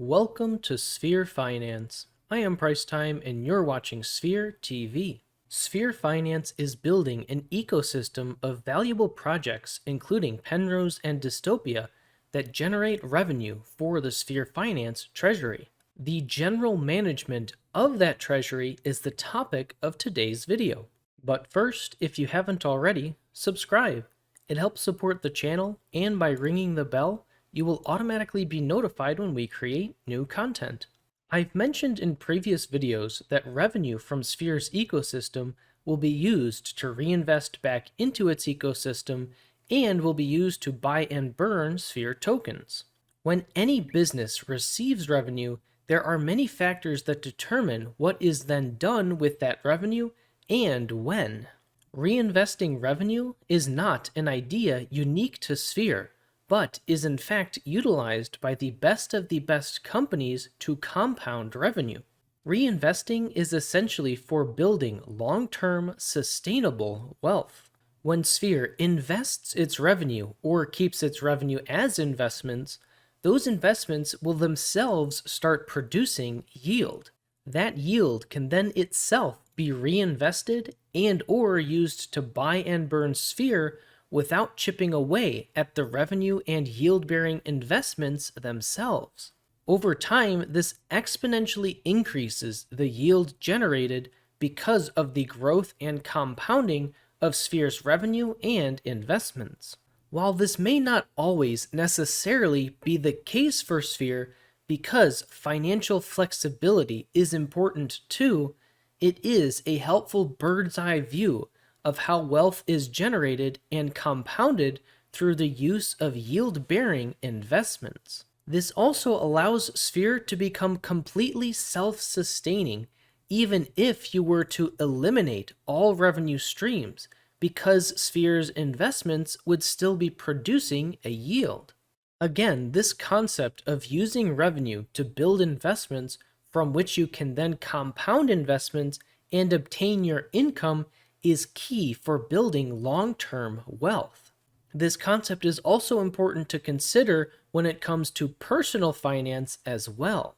Welcome to Sphere Finance. I am Price Time and you're watching Sphere TV. Sphere Finance is building an ecosystem of valuable projects including Penrose and Dystopia that generate revenue for the Sphere Finance Treasury. The general management of that treasury is the topic of today's video. But first, if you haven't already, subscribe. It helps support the channel, and by ringing the bell, you will automatically be notified when we create new content. I've mentioned in previous videos that revenue from Sphere's ecosystem will be used to reinvest back into its ecosystem and will be used to buy and burn Sphere tokens. When any business receives revenue, there are many factors that determine what is then done with that revenue and when. Reinvesting revenue is not an idea unique to Sphere, but is in fact utilized by the best of the best companies to compound revenue. Reinvesting is essentially for building long-term, sustainable wealth. When Sphere invests its revenue or keeps its revenue as investments, those investments will themselves start producing yield. That yield can then itself be reinvested and or used to buy and burn Sphere without chipping away at the revenue and yield-bearing investments themselves. Over time, this exponentially increases the yield generated because of the growth and compounding of Sphere's revenue and investments. While this may not always necessarily be the case for Sphere, because financial flexibility is important too, it is a helpful bird's eye view of how wealth is generated and compounded through the use of yield-bearing investments. This also allows Sphere to become completely self-sustaining, even if you were to eliminate all revenue streams, because Sphere's investments would still be producing a yield. Again, this concept of using revenue to build investments from which you can then compound investments and obtain your income is key for building long-term wealth. This concept is also important to consider when it comes to personal finance as well.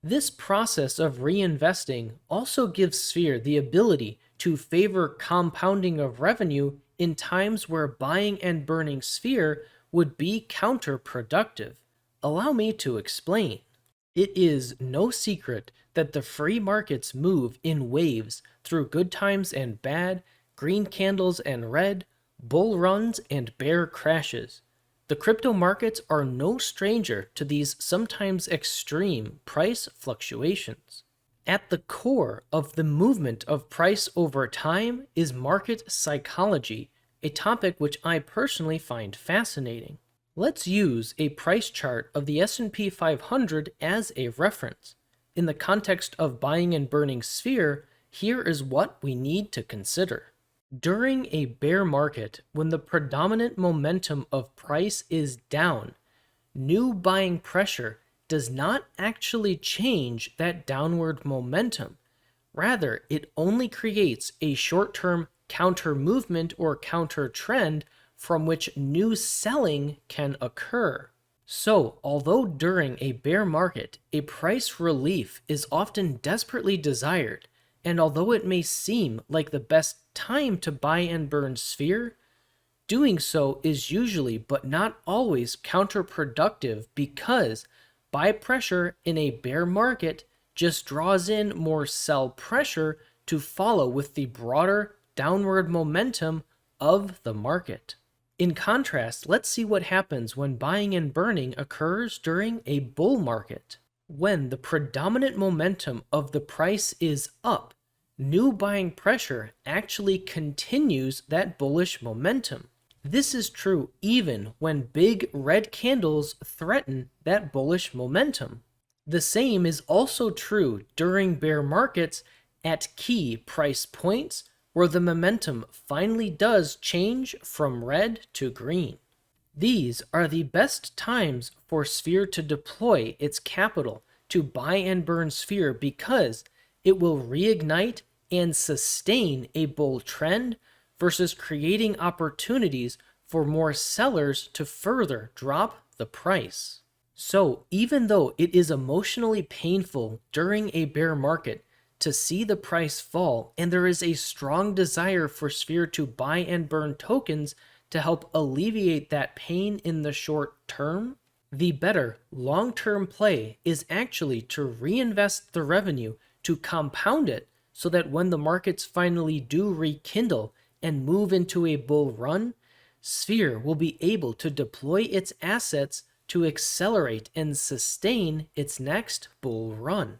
This process of reinvesting also gives Sphere the ability to favor compounding of revenue in times where buying and burning Sphere would be counterproductive. Allow me to explain. It is no secret that the free markets move in waves through good times and bad, green candles and red, bull runs and bear crashes. The crypto markets are no stranger to these sometimes extreme price fluctuations. At the core of the movement of price over time is market psychology, a topic which I personally find fascinating. Let's use a price chart of the S&P 500 as a reference. In the context of buying and burning Sphere, here is what we need to consider. During a bear market, when the predominant momentum of price is down, new buying pressure does not actually change that downward momentum. Rather, it only creates a short-term counter movement or counter trend from which new selling can occur. So, although during a bear market, a price relief is often desperately desired, and although it may seem like the best time to buy and burn Sphere, doing so is usually but not always counterproductive because buy pressure in a bear market just draws in more sell pressure to follow with the broader downward momentum of the market. In contrast, let's see what happens when buying and burning occurs during a bull market. When the predominant momentum of the price is up, new buying pressure actually continues that bullish momentum. This is true even when big red candles threaten that bullish momentum. The same is also true during bear markets at key price points where the momentum finally does change from red to green. These are the best times for Sphere to deploy its capital to buy and burn Sphere because it will reignite and sustain a bull trend versus creating opportunities for more sellers to further drop the price. So, even though it is emotionally painful during a bear market to see the price fall, and there is a strong desire for Sphere to buy and burn tokens to help alleviate that pain in the short term, the better long-term play is actually to reinvest the revenue to compound it so that when the markets finally do rekindle and move into a bull run, Sphere will be able to deploy its assets to accelerate and sustain its next bull run.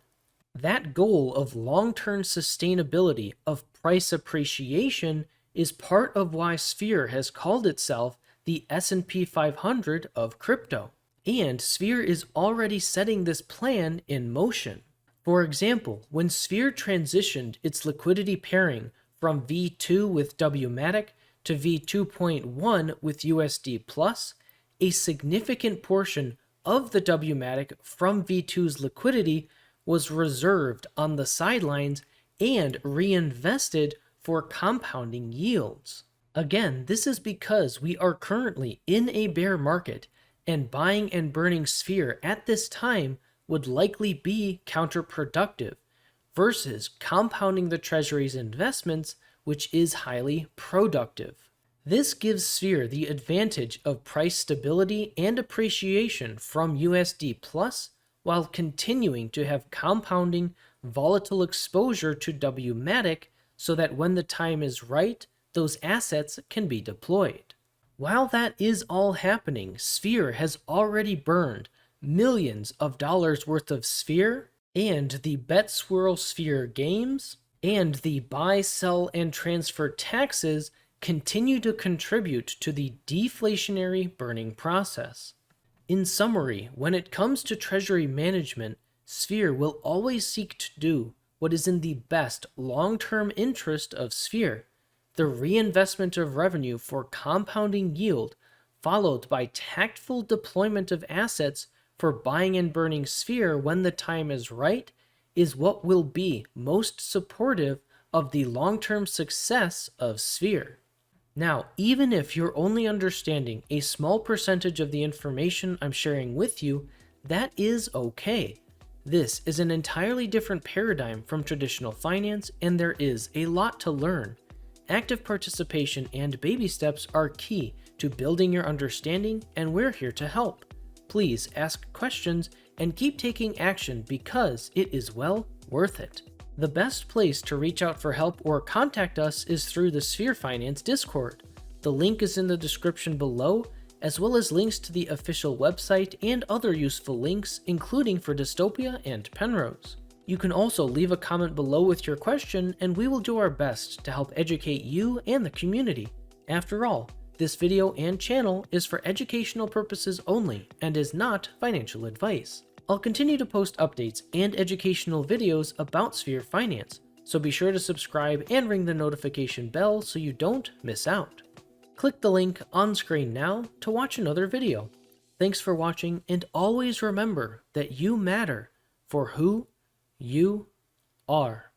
That goal of long-term sustainability of price appreciation is part of why Sphere has called itself the S&P 500 of crypto. And Sphere is already setting this plan in motion. For example, when Sphere transitioned its liquidity pairing from V2 with WMatic to V2.1 with USD Plus, a significant portion of the WMatic from V2's liquidity was reserved on the sidelines and reinvested for compounding yields. Again, this is because we are currently in a bear market, and buying and burning Sphere at this time would likely be counterproductive versus compounding the Treasury's investments, which is highly productive. This gives Sphere the advantage of price stability and appreciation from USD Plus while continuing to have compounding volatile exposure to WMatic so that when the time is right, those assets can be deployed. While that is all happening, Sphere has already burned millions of dollars worth of Sphere, and the Bet Swirl Sphere games and the buy, sell, and transfer taxes continue to contribute to the deflationary burning process. In summary, when it comes to Treasury management, Sphere will always seek to do what is in the best long-term interest of Sphere, the reinvestment of revenue for compounding yield, followed by tactful deployment of assets for buying and burning Sphere when the time is right, is what will be most supportive of the long-term success of Sphere. Now, even if you're only understanding a small percentage of the information I'm sharing with you, that is okay. This is an entirely different paradigm from traditional finance, and there is a lot to learn. Active participation and baby steps are key to building your understanding, and we're here to help. Please ask questions and keep taking action because it is well worth it. The best place to reach out for help or contact us is through the Sphere Finance Discord. The link is in the description below, as well as links to the official website and other useful links, including for Dystopia and Penrose. You can also leave a comment below with your question, and we will do our best to help educate you and the community. After all, this video and channel is for educational purposes only and is not financial advice. I'll continue to post updates and educational videos about Sphere Finance, so be sure to subscribe and ring the notification bell so you don't miss out. Click the link on screen now to watch another video. Thanks for watching, and always remember that you matter for who you are.